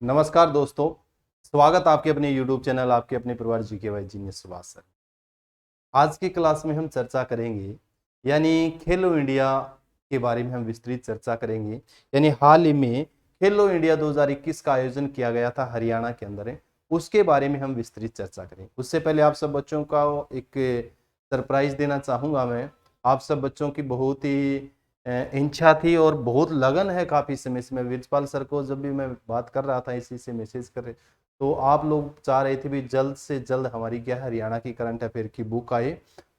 नमस्कार दोस्तों, स्वागत आपके अपने YouTube चैनल आपके अपने परिवार GK by genius Subhash sir. आज की क्लास में हम चर्चा करेंगे यानी खेलो इंडिया के बारे में हम विस्तृत चर्चा करेंगे। यानी हाल ही में खेलो इंडिया 2021 का आयोजन किया गया था हरियाणा के अंदर है, उसके बारे में हम विस्तृत चर्चा करेंगे। उससे पहले आप सब बच्चों का एक सरप्राइज देना चाहूँगा मैं। आप सब बच्चों की बहुत ही इच्छा थी और बहुत लगन है काफी समय से। मैं विरजपाल सर को जब भी मैं बात कर रहा था इसी से मैसेज कर रहे, तो आप लोग चाह रहे थे भी जल्द से जल्द हमारी क्या हरियाणा की करंट अफेयर की बुक आए।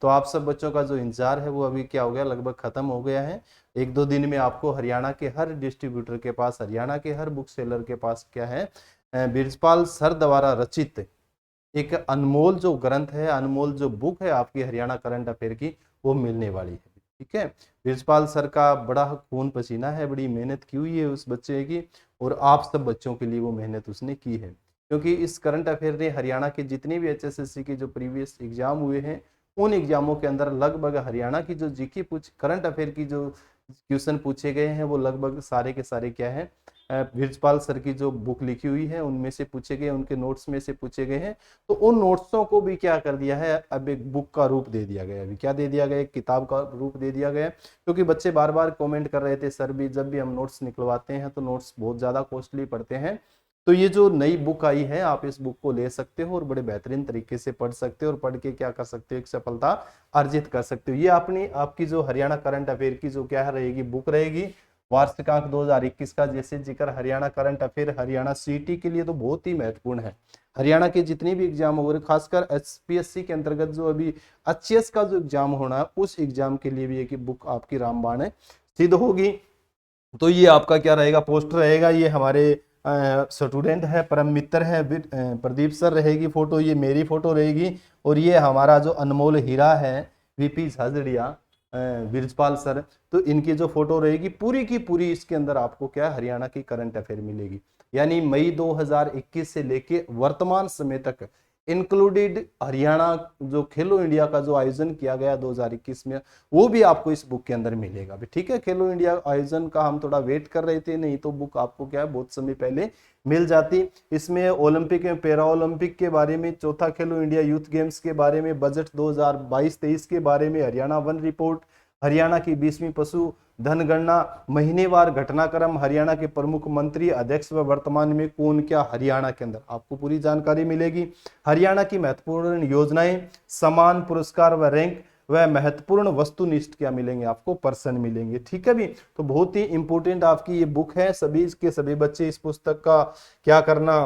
तो आप सब बच्चों का जो इंतजार है वो अभी क्या हो गया, लगभग खत्म हो गया है। एक दो दिन में आपको हरियाणा के हर डिस्ट्रीब्यूटर के पास, हरियाणा के हर बुक सेलर के पास क्या है, विरजपाल सर द्वारा रचित एक अनमोल जो ग्रंथ है, अनमोल जो बुक है आपकी हरियाणा करंट अफेयर की, वो मिलने वाली है। ठीक है, विरजपाल सर का बड़ा खून पसीना है, बड़ी मेहनत की हुई है उस बच्चे की, और आप सब बच्चों के लिए वो मेहनत उसने की है। क्योंकि इस करंट अफेयर ने हरियाणा के जितने भी HSSC के जो प्रीवियस एग्जाम हुए हैं, उन एग्जामों के अंदर लगभग हरियाणा की जो जीके करंट अफेयर की जो क्वेश्चन पूछे गए हैं वो लगभग सारे के सारे क्या है, विरजपाल सर की जो बुक लिखी हुई है उनमें से पूछे गए, उनके नोट्स में से पूछे गए हैं। तो उन नोट्सों को भी क्या कर दिया है, अब एक बुक का रूप दे दिया गया। अभी क्या दे दिया गया, एक किताब का रूप दे दिया गया। क्योंकि बच्चे बार बार कमेंट कर रहे थे, सर भी जब भी हम नोट्स निकलवाते हैं तो नोट्स बहुत ज्यादा कॉस्टली पड़ते हैं। तो ये जो नई बुक आई है, आप इस बुक को ले सकते हो और बड़े बेहतरीन तरीके से पढ़ सकते हो, और पढ़ के क्या कर सकते हो, एक सफलता अर्जित कर सकते हो। ये अपनी आपकी जो हरियाणा करंट अफेयर की जो क्या रहेगी, बुक रहेगी, वार्षिकांक 2021 का जैसे जिक्र हरियाणा करंट अफेयर हरियाणा सीटी के लिए तो बहुत ही महत्वपूर्ण है। हरियाणा के जितने भी एग्जाम हो रहे, खासकर HPSC के अंतर्गत जो अभी HS का जो एग्जाम होना है, उस एग्जाम के लिए भी एक बुक आपकी रामबाण है सिद्ध होगी। तो ये आपका क्या रहेगा, पोस्टर रहेगा। ये हमारे स्टूडेंट है, परम मित्र है, प्रदीप सर रहेगी फोटो, ये मेरी फोटो रहेगी, और ये हमारा जो अनमोल हीरा है VP झाझड़िया विरजपाल सर, तो इनकी जो फोटो रहेगी पूरी की पूरी, इसके अंदर आपको क्या हरियाणा की करंट अफेयर मिलेगी। यानी मई 2021 से लेके वर्तमान समय तक इंक्लूडेड हरियाणा जो खेलो इंडिया का जो आयोजन किया गया 2021 में, वो भी आपको इस बुक के अंदर मिलेगा भी। ठीक है, खेलो इंडिया आयोजन का हम थोड़ा वेट कर रहे थे, नहीं तो बुक आपको क्या है बहुत समय पहले मिल जाती। इसमें ओलंपिक में पैरा ओलंपिक के बारे में, चौथा खेलो इंडिया यूथ गेम्स के बारे में, बजट 2022-23 के बारे में, हरियाणा वन रिपोर्ट, हरियाणा की 20वीं पशु धनगणना, महीनेवार घटनाक्रम, हरियाणा के प्रमुख मंत्री अध्यक्ष व वर्तमान में कौन क्या हरियाणा के अंदर, आपको पूरी जानकारी मिलेगी। हरियाणा की महत्वपूर्ण योजनाएं, समान पुरस्कार व रैंक, वह महत्वपूर्ण वस्तुनिष्ठ क्या मिलेंगे आपको, पर्सन मिलेंगे। ठीक है भी, तो बहुत ही इंपोर्टेंट आपकी ये बुक है। सभी के सभी बच्चे इस पुस्तक का क्या करना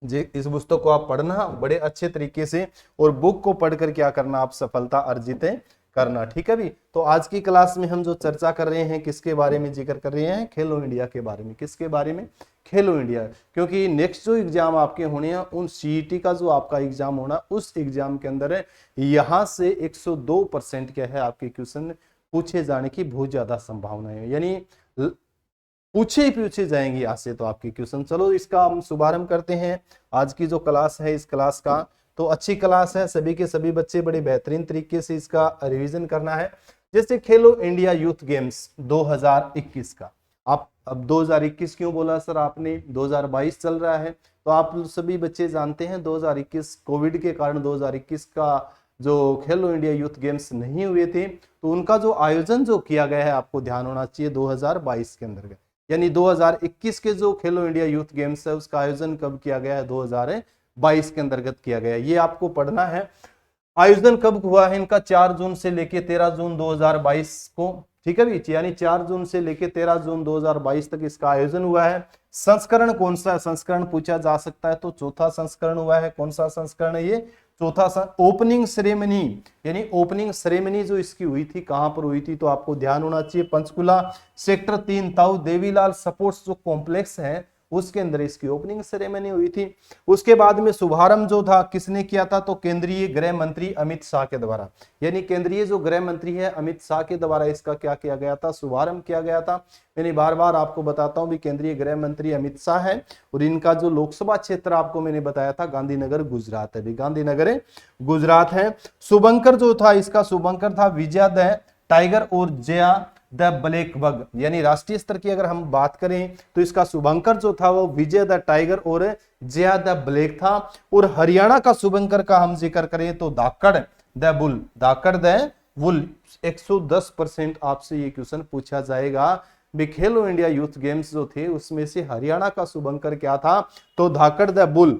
जी, इस पुस्तक को आप पढ़ना बड़े अच्छे तरीके से, और बुक को पढ़कर क्या करना, आप सफलता अर्जित करना। ठीक है भी, तो आज की क्लास में हम जो चर्चा कर रहे हैं किसके बारे में जिक्र कर रहे हैं, खेलो इंडिया के बारे में। किसके बारे में, खेलो इंडिया। क्योंकि नेक्स्ट जो एग्जाम आपके होने हैं, उन CET का जो आपका एग्जाम होना, उस एग्जाम के अंदर है यहां से 102% क्या है आपके क्वेश्चन पूछे जाने की बहुत ज्यादा संभावना है। यानी पूछे ही पूछे जाएंगे यहाँ से तो आपके क्वेश्चन। चलो इसका हम शुभारंभ करते हैं। आज की जो क्लास है, इस क्लास का तो अच्छी क्लास है, सभी के सभी बच्चे बड़े बेहतरीन तरीके से इसका रिवीजन करना है। जैसे खेलो इंडिया यूथ गेम्स 2021 का, आप अब 2021 क्यों बोला सर आपने, 2022 चल रहा है, तो आप सभी बच्चे जानते हैं 2021 कोविड के कारण 2021 का जो खेलो इंडिया यूथ गेम्स नहीं हुए थे, तो उनका जो आयोजन जो किया गया है आपको ध्यान होना चाहिए 2022 के अंदर। यानी 2021 के जो खेलो इंडिया यूथ गेम्स है उसका आयोजन कब किया गया है, 2022 के अंतर्गत किया गया। ये आपको पढ़ना है। आयोजन कब हुआ है इनका, 4 जून से लेके 13 जून 2022 को। ठीक है भी, यानी 4 जून से लेके 13 जून 2022 तक इसका आयोजन हुआ है। संस्करण कौन सा संस्करण पूछा जा सकता है, तो चौथा संस्करण हुआ है। कौन सा संस्करण है ये, चौथा। ओपनिंग सेरेमनी, यानी ओपनिंग सेरेमनी जो इसकी हुई थी, कहां पर हुई थी, तो आपको ध्यान होना चाहिए पंचकुला सेक्टर 3 ताऊ देवीलाल स्पोर्ट्स जो कॉम्प्लेक्स है उसके अंदर इसकी ओपनिंग सेरेमनी हुई थी। उसके बाद में शुभारंभ जो था किसने किया था, तो केंद्रीय गृह मंत्री अमित शाह के द्वारा। यानी केंद्रीय जो गृह मंत्री है अमित शाह के द्वारा इसका क्या किया गया था, शुभारंभ किया गया था। मैंने बार बार आपको बताता हूं भी केंद्रीय गृह मंत्री अमित शाह है, और इनका जो लोकसभा क्षेत्र आपको मैंने बताया था गांधीनगर गुजरात है, गांधीनगर गुजरात है। शुभंकर जो था इसका, शुभंकर था विजयादय टाइगर और जया द ब्लैक बग, यानी राष्ट्रीय स्तर की अगर हम बात करें तो इसका शुभंकर जो था वो विजय द टाइगर और जया द ब्लैक था। और हरियाणा का शुभंकर का हम जिक्र करें तो Dhaakad the bull, Dhaakad the bull. 110% आपसे ये क्वेश्चन पूछा जाएगा भी खेलो इंडिया यूथ गेम्स जो थे उसमें से हरियाणा का शुभंकर क्या था, तो धाकड़ द बुल।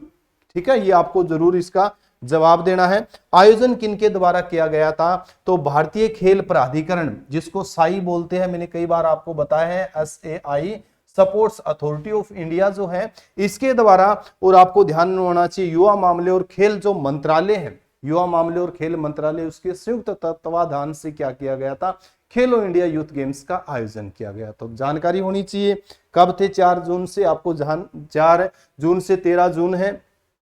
ठीक है, ये आपको जरूर इसका जवाब देना है। आयोजन किनके द्वारा किया गया था, तो भारतीय खेल प्राधिकरण, जिसको साई बोलते हैं, मैंने कई बार आपको बताया है, SAI, sports authority of India जो है, इसके द्वारा। और आपको ध्यान में होना चाहिए युवा मामले और खेल जो मंत्रालय है, युवा मामले और खेल मंत्रालय, उसके संयुक्त तत्वाधान से क्या किया गया था, खेलो इंडिया यूथ गेम्स का आयोजन किया गया। तो जानकारी होनी चाहिए कब थे, 4 जून से, आपको 4 जून से 13 जून है,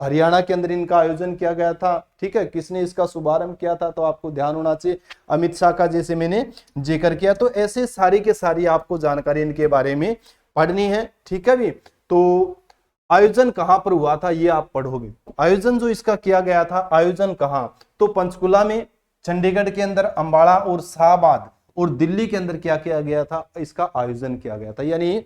हरियाणा के अंदर इनका आयोजन किया गया था। ठीक है, किसने इसका शुभारंभ किया था, तो आपको ध्यान होना चाहिए अमित शाह का, जैसे मैंने जिक्र किया। तो ऐसे सारी के सारी आपको जानकारी इनके बारे में पढ़नी है। ठीक है भी, तो आयोजन कहां पर हुआ था ये आप पढ़ोगे। आयोजन जो इसका किया गया था, आयोजन कहां, तो पंचकुला में, चंडीगढ़ के अंदर अम्बाला और शाहबाद, और दिल्ली के अंदर क्या किया गया था, इसका आयोजन किया गया था। यानी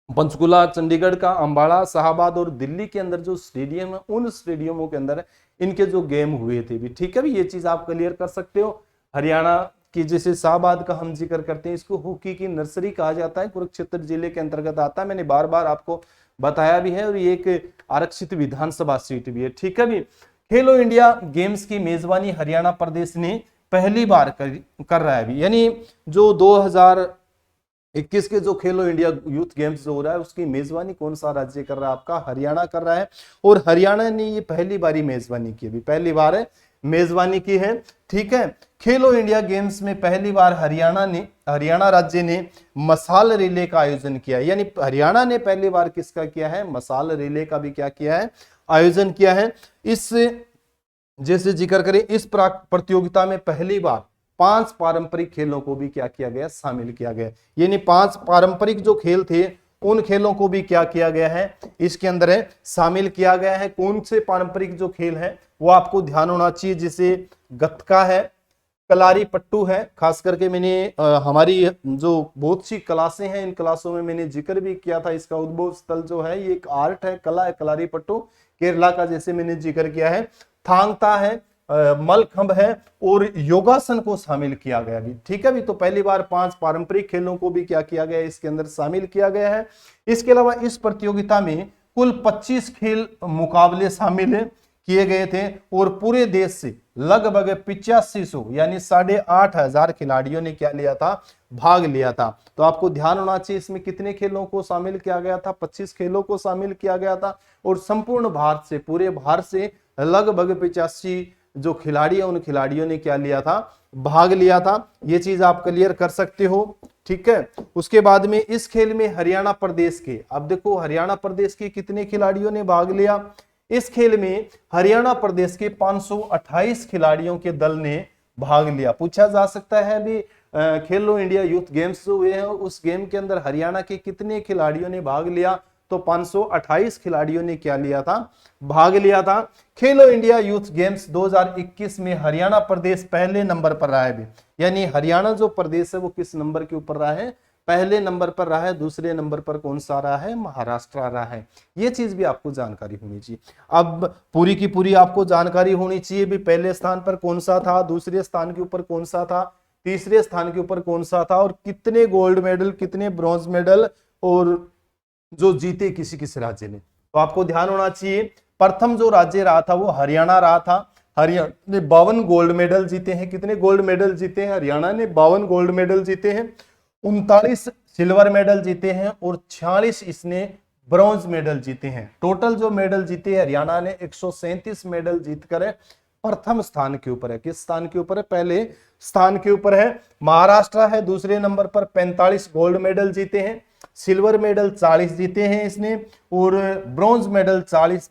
पंचकुला, चंडीगढ़ का, अम्बाला, शाहबाद और दिल्ली के अंदर जो स्टेडियम है, उन स्टेडियमों के अंदर इनके जो गेम हुए थे भी। ठीक है भी, ये चीज आप क्लियर कर सकते हो। हरियाणा की जैसे शाहबाद का हम जिक्र करते हैं, इसको हॉकी की नर्सरी कहा जाता है, कुरुक्षेत्र जिले के अंतर्गत आता है, मैंने बार बार आपको बताया भी है, और ये एक आरक्षित विधानसभा सीट भी है। ठीक है भी, खेलो इंडिया गेम्स की मेजबानी हरियाणा प्रदेश ने पहली बार कर रहा है भी। यानी जो 2021 के जो खेलो इंडिया यूथ गेम्स जो हो रहा है, उसकी मेजबानी कौन सा राज्य कर रहा है, आपका हरियाणा कर रहा है। और हरियाणा ने ये पहली बारी मेजबानी की, भी पहली बार मेजबानी की है। ठीक है, खेलो इंडिया गेम्स में पहली बार हरियाणा राज्य ने मसाल रिले का आयोजन किया। यानी हरियाणा ने पहली बार किसका किया है, मसाल रिले का भी क्या किया है, आयोजन किया है। इस जैसे जिक्र करें, इस प्रतियोगिता में पहली बार 5 पारंपरिक खेलों को भी क्या किया गया, शामिल किया गया। यानी 5 पारंपरिक जो खेल थे उन खेलों को भी क्या किया गया है, इसके अंदर है शामिल किया गया है। कौन से पारंपरिक जो खेल है वो आपको ध्यान होना चाहिए, जैसे गतका है, कलारी पट्टू है। खास करके मैंने हमारी जो बहुत सी क्लासें हैं, इन क्लासों में मैंने जिक्र भी किया था, इसका उद्भव स्थल जो है ये एक आर्ट है, कला है, कलारी पट्टू केरला का, जैसे मैंने जिक्र किया है। थांगता है, मलखंभ है, और योगासन को शामिल किया गया भी। ठीक है भी, तो पहली बार 5 पारंपरिक खेलों को भी क्या किया गया, इसके अंदर शामिल किया गया है। इसके अलावा इस प्रतियोगिता में कुल 25 खेल मुकाबले शामिल किए गए थे, और पूरे देश से लगभग 8500 यानी 8,500 खिलाड़ियों ने क्या लिया था, भाग लिया था। तो आपको ध्यान होना चाहिए इसमें कितने खेलों को शामिल किया गया था, 25 खेलों को शामिल किया गया था। और संपूर्ण भारत से, पूरे भारत से लगभग 85 जो खिलाड़ी है, उन खिलाड़ियों ने क्या लिया था, भाग लिया था। ये चीज आप क्लियर कर सकते हो। ठीक है, उसके बाद में इस खेल में हरियाणा प्रदेश के, अब देखो हरियाणा प्रदेश के कितने खिलाड़ियों ने भाग लिया। इस खेल में हरियाणा प्रदेश के 528 खिलाड़ियों के दल ने भाग लिया। पूछा जा सकता है भी खेलो इंडिया यूथ गेम्स जो हुए हैं उस गेम के अंदर हरियाणा के कितने खिलाड़ियों ने भाग लिया, तो 528 खिलाड़ियों ने क्या लिया था, भाग लिया था। खेलो इंडिया यूथ गेम्स 2021 में हरियाणा प्रदेश पहले नंबर पर रहा है। यानी हरियाणा जो प्रदेश है वो किस नंबर के ऊपर रहा है, पहले नंबर पर रहा है। दूसरे नंबर पर कौन सा रहा है, महाराष्ट्र रहा है। ये चीज भी आपको जानकारी होनी चाहिए। अब पूरी की पूरी आपको जानकारी होनी चाहिए भी पहले स्थान पर कौन सा था, दूसरे स्थान के ऊपर कौन सा था, तीसरे स्थान के ऊपर कौन सा था, और कितने गोल्ड मेडल, कितने ब्रॉन्ज मेडल और जो जीते किसी किस राज्य ने। तो आपको ध्यान होना चाहिए प्रथम जो राज्य रहा था वो हरियाणा रहा था। हरियाणा ने 52 गोल्ड मेडल जीते हैं। कितने गोल्ड मेडल जीते हैं, हरियाणा ने 52 गोल्ड मेडल जीते हैं, 39 सिल्वर मेडल जीते हैं और 46 इसने ब्रॉन्ज मेडल जीते हैं। टोटल जो मेडल जीते हैं हरियाणा ने 137 मेडल जीतकर प्रथम स्थान के ऊपर है। किस स्थान के ऊपर है, पहले स्थान के ऊपर है। महाराष्ट्र है दूसरे नंबर पर, 45 गोल्ड मेडल जीते हैं, सिल्वर मेडल 40 जीते हैं इसने, और ब्रॉन्ज मेडल 40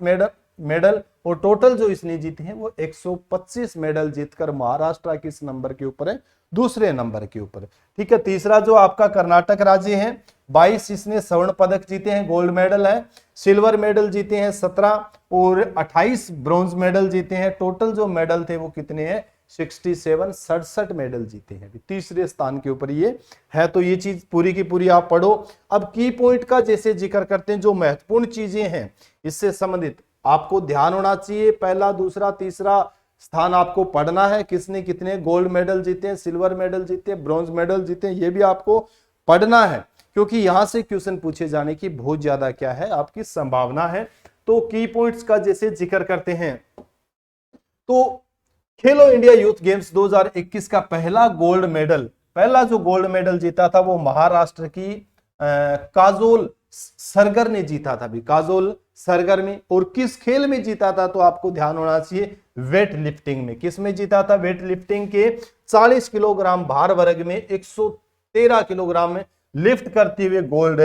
मेडल और टोटल जो इसने जीते हैं वो 125 मेडल जीतकर महाराष्ट्र किस नंबर के ऊपर है, दूसरे नंबर के ऊपर। ठीक है, तीसरा जो आपका कर्नाटक राज्य है, 22 इसने स्वर्ण पदक जीते हैं, गोल्ड मेडल है, सिल्वर मेडल जीते हैं 17 और 28 ब्रॉन्ज मेडल जीते हैं। टोटल जो मेडल थे वो कितने हैं, 67 67 मेडल जीते हैं, तीसरे स्थान के ऊपर ये है। तो ये चीज पूरी की पूरी आप पढ़ो। अब की पॉइंट का जैसे जिक्र करते हैं, जो महत्वपूर्ण चीजें हैं इससे संबंधित आपको ध्यान होना चाहिए। पहला, दूसरा, तीसरा स्थान आपको पढ़ना है, किसने कितने गोल्ड मेडल जीते हैं, सिल्वर मेडल जीते हैं, ब्रॉन्ज मेडल जीते हैं, ये भी आपको पढ़ना है, क्योंकि यहां से क्वेश्चन पूछे जाने की बहुत ज्यादा क्या है आपकी संभावना है। तो की पॉइंट्स का जैसे जिक्र करते हैं, तो खेलो इंडिया यूथ गेम्स 2021 का पहला जो गोल्ड मेडल जीता था वो महाराष्ट्र की काजोल सरगर ने जीता था भी, काजोल सरगर में। और किस खेल में जीता था, तो आपको ध्यान होना चाहिए, वेट लिफ्टिंग में। किस में जीता था, वेट लिफ्टिंग के 40 किलोग्राम भार वर्ग में 113 किलोग्राम में लिफ्ट करते हुए गोल्ड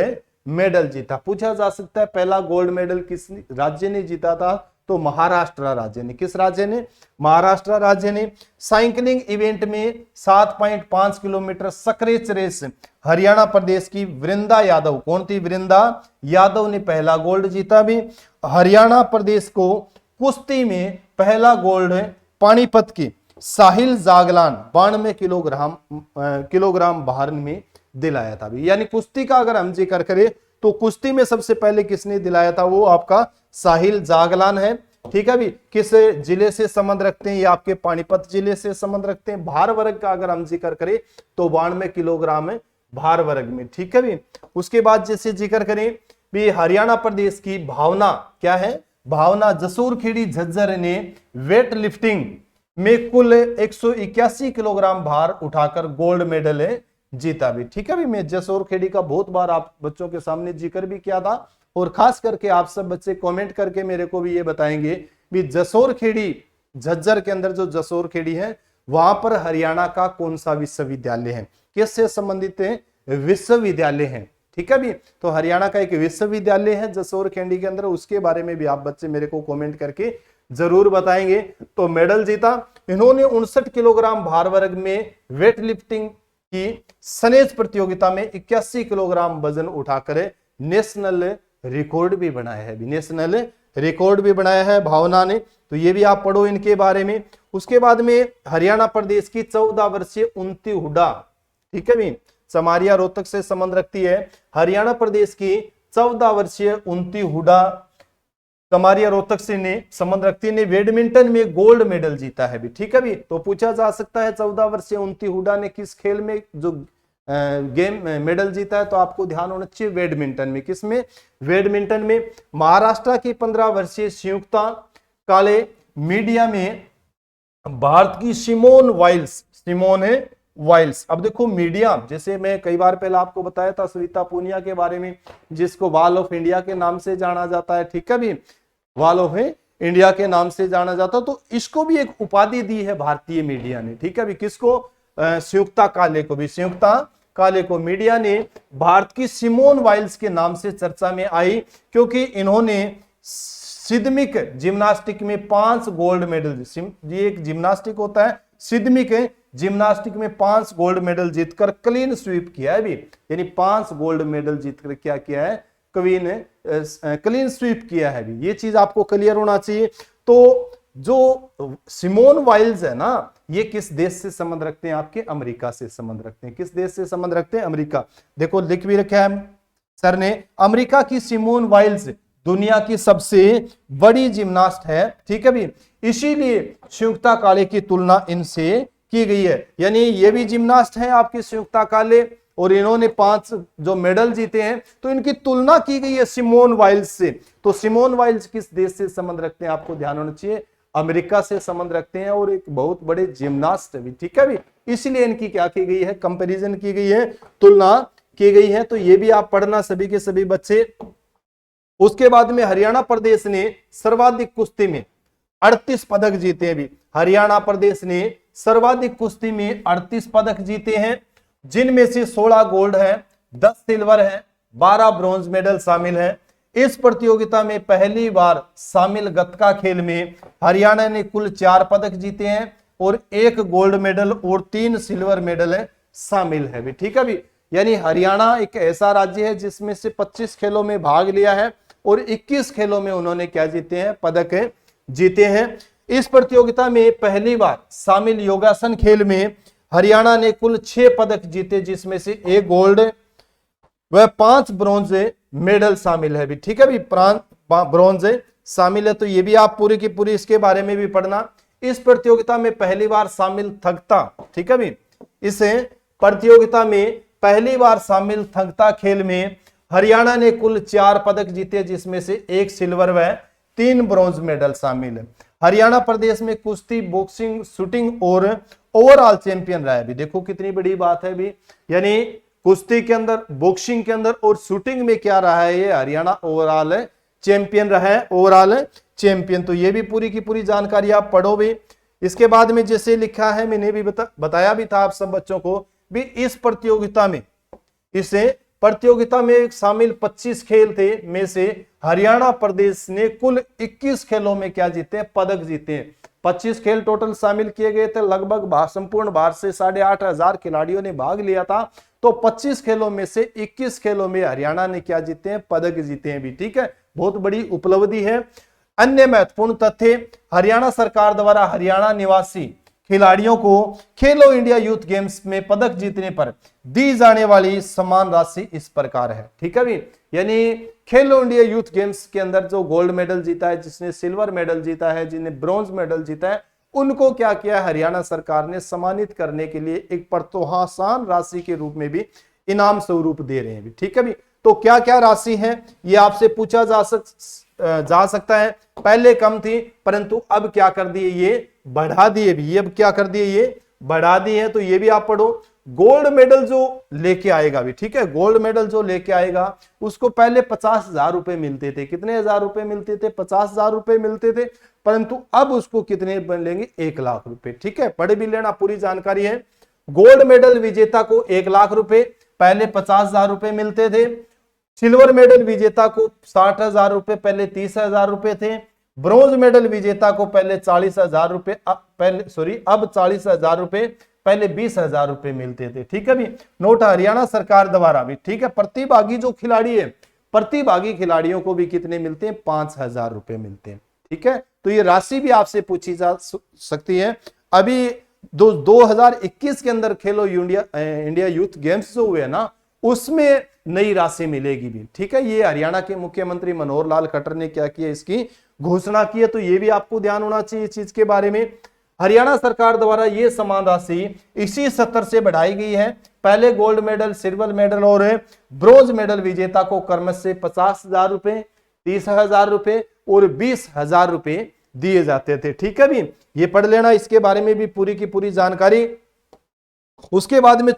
मेडल जीता। पूछा जा सकता है पहला गोल्ड मेडल किस राज्य ने जीता था, तो महाराष्ट्र राज्य ने। किस राज्य ने, महाराष्ट्र राज्य ने। साइकिलिंग इवेंट में 7.5 किलोमीटर सक्रेच रेस हरियाणा प्रदेश की वृंदा यादव, कौन थी, वृंदा यादव ने पहला गोल्ड जीता भी। हरियाणा प्रदेश को कुश्ती में पहला गोल्ड पानीपत की साहिल जागलान 92 किलोग्राम भार में दिलाया था भी। यानी कुश्ती का अगर हम जिक्र करें तो कुश्ती में सबसे पहले किसने दिलाया था, वो आपका साहिल जागलान है। ठीक है भी, किस जिले से संबंध रखते हैं, ये आपके पानीपत जिले से संबंध रखते हैं। भार वर्ग का अगर हम जिक्र करें तो 92 किलोग्राम है भार वर्ग में। ठीक है भी, उसके बाद जैसे जिक्र करें भी हरियाणा प्रदेश की भावना, क्या है, भावना जसूर खेड़ी झज्जर ने वेट लिफ्टिंग में कुल 181 किलोग्राम भार उठाकर गोल्ड मेडल जीता भी। ठीक है भी, मैं जसोर खेड़ी का बहुत बार आप बच्चों के सामने जिक्र भी किया था, और खास करके आप सब बच्चे कमेंट करके मेरे को भी ये बताएंगे भी जसोर खेड़ी झज्जर के अंदर जो जसोर खेड़ी है वहां पर हरियाणा का कौन सा विश्वविद्यालय है, किससे संबंधित विश्वविद्यालय है। ठीक है भी, तो हरियाणा का एक विश्वविद्यालय है जसोर खेड़ी के अंदर, उसके बारे में भी आप बच्चे मेरे को कमेंट करके जरूर बताएंगे। तो मेडल जीता इन्होंने 59 किलोग्राम भार वर्ग में वेट लिफ्टिंग की सनेज प्रतियोगिता में 81 किलोग्राम वजन उठाकर नेशनल रिकॉर्ड भी बनाया है, नेशनल रिकॉर्ड भी बनाया है भावना ने। तो ये भी आप पढ़ो इनके बारे में। उसके बाद में हरियाणा प्रदेश की 14 वर्षीय उन्ती हुडा, ठीक है भी, समारिया रोहतक से संबंध रखती है। हरियाणा प्रदेश की 14 वर्षीय उन्ती हुडा कमारिया रोहतक से ने संबंध रखती ने बैडमिंटन में गोल्ड मेडल जीता है भी। ठीक है भी, तो पूछा जा सकता है 14 वर्षीय उन्ती हुडा ने किस खेल में जो गेम मेडल जीता है, तो आपको ध्यान होना चाहिए बैडमिंटन में। किसमें, बैडमिंटन में। महाराष्ट्र की 15 वर्षीय संयुक्ता काले मीडिया में भारत की सिमोन वाइल्स। अब देखो मीडिया, जैसे मैं कई बार पहले आपको बताया था सविता पूनिया के बारे में, जिसको वॉल ऑफ इंडिया के नाम से जाना जाता है। ठीक है भी, वॉल ऑफ इंडिया के नाम से जाना जाता है। तो इसको भी एक उपाधि दी है भारतीय मीडिया ने। ठीक है भी, किसको, संयुक्ता काले को भी, संयुक्ता काले को मीडिया ने भारत की सिमोन वाइल्स के नाम से चर्चा में आई, क्योंकि इन्होंने सिदमिक जिम्नास्टिक में 5 गोल्ड मेडल, ये एक जिम्नास्टिक होता है, सिदमिक जिम्नास्टिक में 5 गोल्ड मेडल जीतकर क्लीन स्वीप किया है भी। यानी 5 गोल्ड मेडल जीतकर क्या किया है, क्लीन स्वीप किया है भी। ये चीज आपको क्लियर होना चाहिए। तो जो सिमोन वाइल्स है ना, ये किस देश से संबंध रखते हैं, आपके अमेरिका से संबंध रखते हैं। किस देश से संबंध रखते हैं, अमेरिका। देखो लिख भी रखा है सर ने, अमेरिका की सिमोन वाइल्स दुनिया की सबसे बड़ी जिम्नास्ट है। ठीक है भी, इसीलिए संयुक्ता काले की तुलना इनसे की गई है। यानी ये भी जिम्नास्ट है आपकी संयुक्ता काले, और इन्होंने 5 जो मेडल जीते हैं, तो इनकी तुलना की गई है सिमोन वाइल्स से। तो सिमोन वाइल्स किस देश से संबंध रखते हैं, आपको ध्यान होना चाहिए, अमेरिका से संबंध रखते हैं, और एक बहुत बड़े जिम्नास्ट भी। ठीक है भी, इसलिए इनकी क्या की गई है, कंपैरिजन की गई है, तुलना की गई है। तो ये भी आप पढ़ना सभी के सभी बच्चे। उसके बाद में हरियाणा प्रदेश ने सर्वाधिक कुश्ती में 38 पदक जीते हैं भी। हरियाणा प्रदेश ने सर्वाधिक कुश्ती में 38 पदक जीते हैं, जिनमें से 16 गोल्ड है, 10 सिल्वर है, 12 ब्रॉन्ज मेडल शामिल है। इस प्रतियोगिता में पहली बार शामिल गतका खेल में हरियाणा ने कुल 4 पदक जीते हैं, और 1 गोल्ड मेडल और 3 सिल्वर मेडल शामिल है भी। ठीक है भी, यानी हरियाणा एक ऐसा राज्य है जिसमें से 25 खेलों में भाग लिया है, और 21 खेलों में उन्होंने क्या जीते हैं, पदक जीते हैं। इस प्रतियोगिता में पहली बार शामिल योगासन खेल में हरियाणा ने कुल 6 पदक जीते, जिसमें से 1 गोल्ड व 5 ब्रॉन्ज मेडल शामिल है भी। ठीक है भी, ब्रॉन्ज शामिल है, तो ये भी आप पूरी की पूरी इसके बारे में भी पढ़ना। इस प्रतियोगिता में पहली बार शामिल थकता, ठीक है भी, इस प्रतियोगिता में पहली बार शामिल थकता खेल में हरियाणा ने कुल 4 पदक जीते, जिसमें से 1 सिल्वर व 3 ब्रॉन्ज मेडल शामिल है। हरियाणा प्रदेश में कुश्ती, बॉक्सिंग, शूटिंग और ओवरऑल चैंपियन रहा है भी। देखो कितनी बड़ी बात है भी, यानी कुश्ती के अंदर, बॉक्सिंग के अंदर और शूटिंग में क्या रहा है, ये हरियाणा ओवरऑल चैंपियन रहा है, ओवरऑल चैंपियन। तो ये भी पूरी की पूरी जानकारी आप पढ़ो भी। इसके बाद में जैसे लिखा है, मैंने भी बताया भी था आप सब बच्चों को भी, इस प्रतियोगिता में, इसे प्रतियोगिता में शामिल 25 खेल थे में से हरियाणा प्रदेश ने कुल 21 खेलों में क्या जीते, पदक जीते। 25 खेल टोटल शामिल किए गए थे, लगभग संपूर्ण भारत से 8,500 खिलाड़ियों ने भाग लिया था। तो 25 खेलों में से 21 खेलों में हरियाणा ने क्या जीते हैं, पदक जीते हैं भी। ठीक है, बहुत बड़ी उपलब्धि है। अन्य महत्वपूर्ण तथ्य, हरियाणा सरकार द्वारा हरियाणा निवासी खिलाड़ियों को खेलो इंडिया यूथ गेम्स में पदक जीतने पर दी जाने वाली सम्मान राशि इस प्रकार है। ठीक है भी, यानी खेलो इंडिया यूथ गेम्स के अंदर जो गोल्ड मेडल जीता है, जिसने सिल्वर मेडल जीता है, जिसने ब्रॉन्ज मेडल जीता है, उनको क्या किया हरियाणा सरकार ने, सम्मानित करने के लिए एक प्रोत्साहन राशि के रूप में भी इनाम स्वरूप दे रहे हैं। ठीक है भी, तो क्या क्या राशि है ये आपसे पूछा जा सकता है। पहले कम थी, परंतु अब क्या कर दिए, ये बढ़ा दिए भी। अब क्या कर दिए, ये बढ़ा दिए हैं, तो ये भी आप पढ़ो। गोल्ड मेडल जो लेके आएगा भी, ठीक है, गोल्ड मेडल जो लेके आएगा उसको पहले 50,000 रुपए मिलते थे। कितने हजार रुपए मिलते थे, 50,000 रुपए मिलते थे, परंतु अब उसको कितने लेंगे, 1 लाख रुपए। ठीक है, पढ़ भी लेना, पूरी जानकारी है। गोल्ड मेडल विजेता को 1 लाख रुपए, पहले 50,000 रुपए मिलते थे। सिल्वर मेडल विजेता को 60,000 रुपए, पहले 30,000 रुपए थे। ब्रॉन्ज मेडल विजेता को पहले 40,000 रुपए, अब 40,000 रुपए, पहले 20,000 रुपए मिलते थे। ठीक है भी, नोट हरियाणा सरकार द्वारा भी। ठीक है, प्रतिभागी जो खिलाड़ी है, प्रतिभागी खिलाड़ियों को भी कितने मिलते हैं, 5,000 रुपए मिलते हैं। ठीक है, तो ये राशि भी आपसे पूछी जा सकती है। अभी 2021 के अंदर खेलो इंडिया यूथ गेम्स जो हुए ना, उसमें नई राशि मिलेगी भी। ठीक है, ये हरियाणा के मुख्यमंत्री मनोहर लाल खट्टर ने क्या किया, इसकी घोषणा की है। तो ये भी आपको ध्यान होना चाहिए इस चीज के बारे में। हरियाणा सरकार द्वारा ये सम्मान राशि इसी सत्र से बढ़ाई गई है। पहले गोल्ड मेडल, सिल्वर मेडल और ब्रॉन्ज मेडल विजेता को क्रमश से 50,000 रुपए, 30,000 रुपए और 20,000 रुपए दिए जाते थे। ठीक है भी, ये पढ़ लेना, इसके बारे में भी पूरी की पूरी जानकारी। उसके बाद में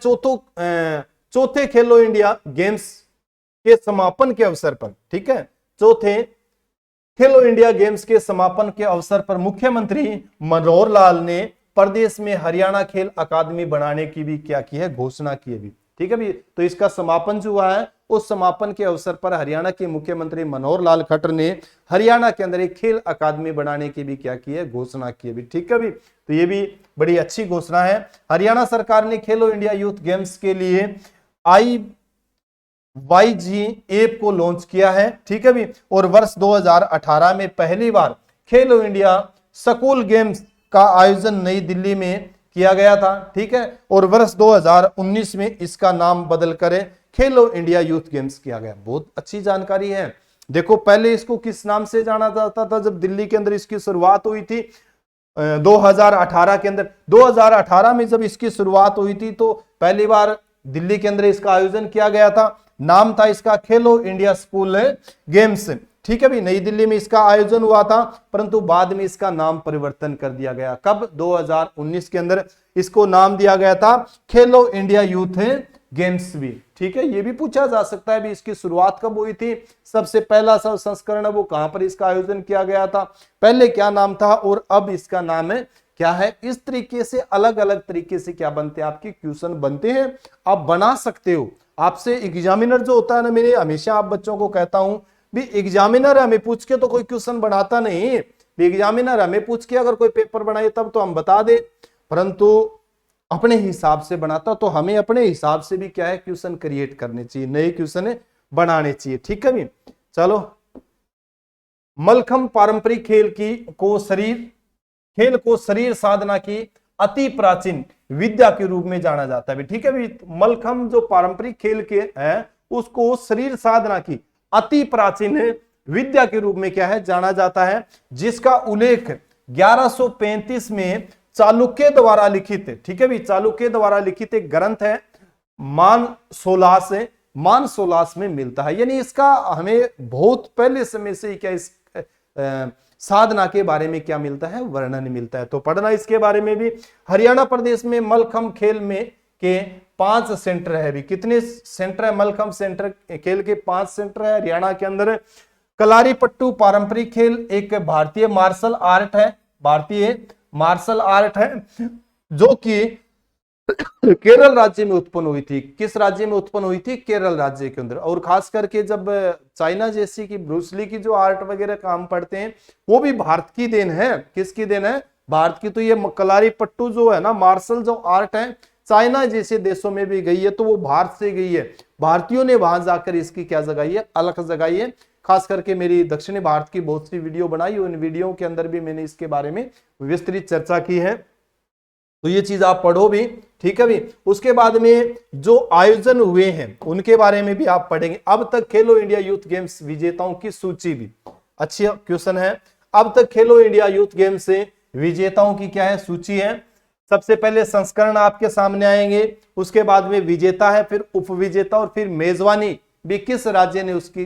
चौथे खेलो इंडिया गेम्स के समापन के अवसर पर, ठीक है, चौथे खेलो इंडिया गेम्स के समापन के अवसर पर मुख्यमंत्री मनोहर लाल ने प्रदेश में हरियाणा खेल अकादमी बनाने की भी क्या की है, घोषणा की है भी। ठीक है भी, तो इसका समापन जो हुआ है, उस समापन के अवसर पर हरियाणा के मुख्यमंत्री मनोहर लाल खट्टर ने हरियाणा के अंदर एक खेल अकादमी बनाने की भी क्या की है, घोषणा की है भी। ठीक है भी, तो ये भी बड़ी अच्छी घोषणा है। हरियाणा सरकार ने खेलो इंडिया यूथ गेम्स के लिए IYG ऐप को लॉन्च किया है। ठीक है भी, और वर्ष 2018 में पहली बार खेलो इंडिया स्कूल गेम्स का आयोजन नई दिल्ली में किया गया था। ठीक है, और वर्ष 2019 में इसका नाम बदल कर खेलो इंडिया यूथ गेम्स किया गया। बहुत अच्छी जानकारी है। देखो पहले इसको किस नाम से जाना जाता था, जब दिल्ली के अंदर इसकी शुरुआत हुई थी 2018 के अंदर, 2018 में जब इसकी शुरुआत हुई थी तो पहली बार दिल्ली के अंदर इसका आयोजन किया गया था। नाम था इसका खेलो इंडिया स्कूल गेम्स। ठीक है भी, नई दिल्ली में इसका आयोजन हुआ था, परंतु बाद में इसका नाम परिवर्तन कर दिया गया। कब, 2019 के अंदर इसको नाम दिया गया था खेलो इंडिया यूथ गेम्स भी। ठीक है, ये भी पूछा जा सकता है भी इसकी शुरुआत कब हुई थी, सबसे पहला संस्करण है वो कहां पर इसका आयोजन किया गया था, पहले क्या नाम था और अब इसका नाम है क्या है। इस तरीके से अलग अलग तरीके से क्या बनते हैं, आपके क्वेश्चन बनते हैं, आप बना सकते हो। आपसे एग्जामिनर जो होता है ना, मैंने हमेशा आप बच्चों को कहता हूं भी एग्जामिनर हमें पूछ के तो कोई क्वेश्चन बनाता नहीं। एग्जामिनर हमें पूछ के अगर कोई पेपर बनाए तब तो हम बता दे, परंतु अपने हिसाब से बनाता, तो हमें अपने हिसाब से भी क्या है क्वेश्चन क्रिएट करने चाहिए, नए क्वेश्चन बनाने चाहिए। ठीक है भी, चलो। मलखम पारंपरिक खेल को शरीर खेल को शरीर साधना की अति प्राचीन विद्या के रूप में जाना जाता है। ठीक है भी, मलखम जो पारंपरिक खेल के है उसको शरीर साधना की अति प्राचीन विद्या के रूप में क्या है जाना जाता है, जिसका उल्लेख 1135 में चालुक्य द्वारा लिखित, ठीक है भी, चालुक्य द्वारा लिखित एक ग्रंथ है मानसोलास में मिलता है। यानी इसका हमें बहुत पहले समय से क्या इस साधना के बारे में क्या मिलता है, वर्णन मिलता है। तो पढ़ना इसके बारे में भी। हरियाणा प्रदेश में मलखम खेल में के 5 सेंटर है भी। कितने सेंटर है मलखम सेंटर खेल के? 5 सेंटर है हरियाणा के अंदर। कलारी पट्टू पारंपरिक खेल एक भारतीय मार्शल आर्ट है, भारतीय मार्शल आर्ट है, जो कि केरल राज्य में उत्पन्न हुई थी। किस राज्य में उत्पन्न हुई थी? केरल राज्य के अंदर। और खास करके जब चाइना जैसी की ब्रूसली की जो आर्ट वगैरह काम पढ़ते हैं वो भी भारत की देन है। किसकी देन है? भारत की। तो ये कलारी पट्टू जो है ना, मार्शल जो आर्ट है, चाइना जैसे देशों में भी गई है तो वो भारत से गई है। भारतीयों ने वहां जाकर इसकी क्या जगाई है, अलख जगाई है। खास करके मेरी दक्षिणी भारत की बहुत सी वीडियो बनाई, उन वीडियो के अंदर भी मैंने इसके बारे में विस्तृत चर्चा की है। तो ये चीज आप पढ़ो भी, ठीक है भी। उसके बाद में जो आयोजन हुए हैं उनके बारे में भी आप पढ़ेंगे। अब तक खेलो इंडिया यूथ गेम्स विजेताओं की सूची भी, अच्छा क्वेश्चन है। अब तक खेलो इंडिया यूथ गेम्स से विजेताओं की क्या है, सूची है। सबसे पहले संस्करण आपके सामने आएंगे, उसके बाद में विजेता है, फिर उपविजेता और फिर मेजबानी भी किस राज्य ने उसकी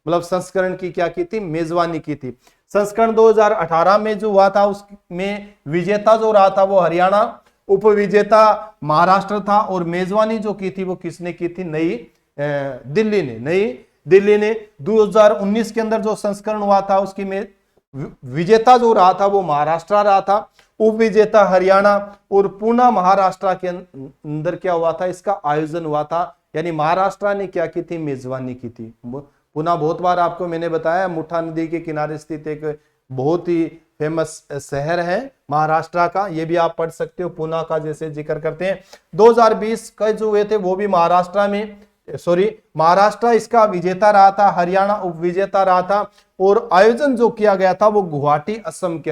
मतलब संस्करण की क्या की थी, मेजबानी की थी। संस्करण 2018 में जो हुआ था उसमें विजेता जो रहा था वो हरियाणा, उपविजेता महाराष्ट्र था और मेजबानी जो की थी वो किसने की थी, नई दिल्ली ने। 2019 के अंदर जो संस्करण हुआ था उसकी में विजेता जो रहा था वो महाराष्ट्र रहा था, उपविजेता हरियाणा और पुणे महाराष्ट्र के अंदर क्या हुआ था, इसका आयोजन हुआ था। यानी महाराष्ट्र ने क्या की थी, मेजबानी की थी। पुणे बहुत बार आपको मैंने बताया, मुठा नदी के किनारे स्थित एक बहुत ही फेमस शहर है महाराष्ट्र का, ये भी आप पढ़ सकते हो, पुणे का जैसे जिक्र करते हैं। 2020 का जो हुए थे वो भी महाराष्ट्र इसका विजेता रहा था, हरियाणा उपविजेता रहा था। और आयोजन जो किया गया था वो गुवाहाटी असम के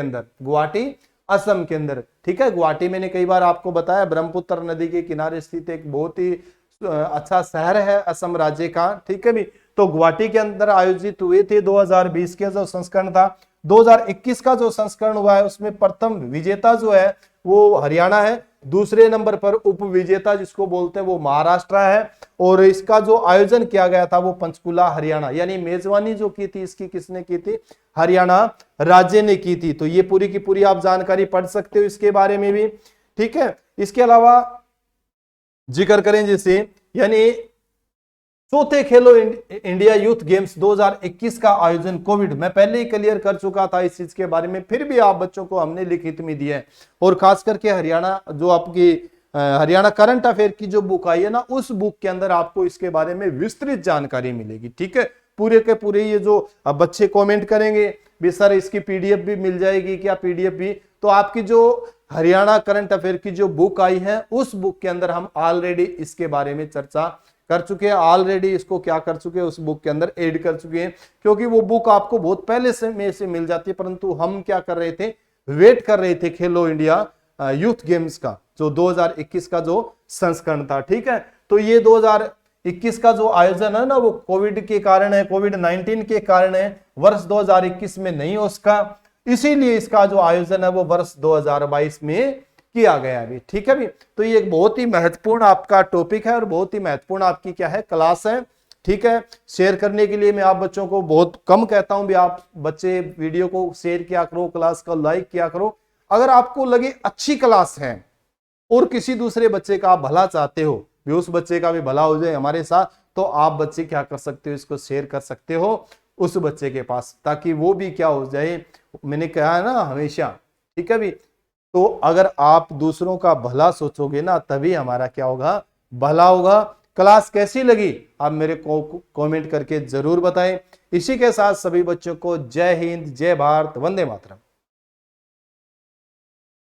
अंदर, ठीक है। गुवाहाटी मैंने कई बार आपको बताया, ब्रह्मपुत्र नदी के किनारे स्थित एक बहुत ही अच्छा शहर है असम राज्य का, ठीक है भी। तो गुवाहाटी के अंदर आयोजित हुए थे 2020 के जो संस्करण था। 2021 का जो संस्करण हुआ है उसमें प्रथम विजेता जो है वो हरियाणा है, दूसरे नंबर पर उपविजेता जिसको बोलते हैं वो महाराष्ट्र है। और इसका जो आयोजन किया गया था वो पंचकुला हरियाणा, यानी मेजबानी जो की थी इसकी किसने की थी, हरियाणा राज्य ने की थी। तो ये पूरी की पूरी आप जानकारी पढ़ सकते हो इसके बारे में भी, ठीक है। इसके अलावा जिक्र करें जैसे, यानी चौथे खेलो इंडिया यूथ गेम्स 2021 का आयोजन कोविड, मैं पहले ही क्लियर कर चुका था इस चीज के बारे में, फिर भी आप बच्चों को हमने लिखित में दिया है। और खास करके हरियाणा जो आपकी हरियाणा करंट अफेयर की जो बुक आई है ना, उस बुक के अंदर आपको इसके बारे में विस्तृत जानकारी मिलेगी, ठीक है। पूरे के पूरे ये जो अब बच्चे कमेंट करेंगे भी सर इसकी पीडीएफ भी मिल जाएगी क्या, पीडीएफ भी, तो आपकी जो हरियाणा करंट अफेयर की जो बुक आई है उस बुक के अंदर हम ऑलरेडी इसके बारे में चर्चा कर चुके हैं, ऑलरेडी इसको क्या कर चुके हैं, उस बुक के अंदर ऐड कर चुके हैं। क्योंकि वो बुक आपको बहुत पहले से में से मिल जाती है, परंतु हम क्या कर रहे थे, वेट कर रहे थे खेलो इंडिया यूथ गेम्स का जो 2021 का जो संस्करण था, ठीक है। तो ये 2021 का जो आयोजन है ना वो कोविड के कारण है, कोविड-19 के कारण है, वर्ष 2021 में नहीं हो सका, इसीलिए इसका जो आयोजन है वो वर्ष 2022 में किया गया है, ठीक है भी। तो ये एक बहुत ही महत्वपूर्ण आपका टॉपिक है और बहुत ही महत्वपूर्ण आपकी क्या है, क्लास है, ठीक है। शेयर करने के लिए मैं आप बच्चों को बहुत कम कहता हूं भी आप बच्चे वीडियो को शेयर किया करो, क्लास को लाइक किया करो। अगर आपको लगे अच्छी क्लास है और किसी दूसरे बच्चे का आप भला चाहते हो भी, उस बच्चे का भी भला हो जाए हमारे साथ, तो आप बच्चे क्या कर सकते हो, इसको शेयर कर सकते हो उस बच्चे के पास, ताकि वो भी क्या हो जाए, मैंने कहा है ना हमेशा, ठीक है भी। तो अगर आप दूसरों का भला सोचोगे ना तभी हमारा क्या होगा, भला होगा। क्लास कैसी लगी आप मेरे को कमेंट करके जरूर बताएं। इसी के साथ सभी बच्चों को जय हिंद, जय भारत, वंदे मातरम।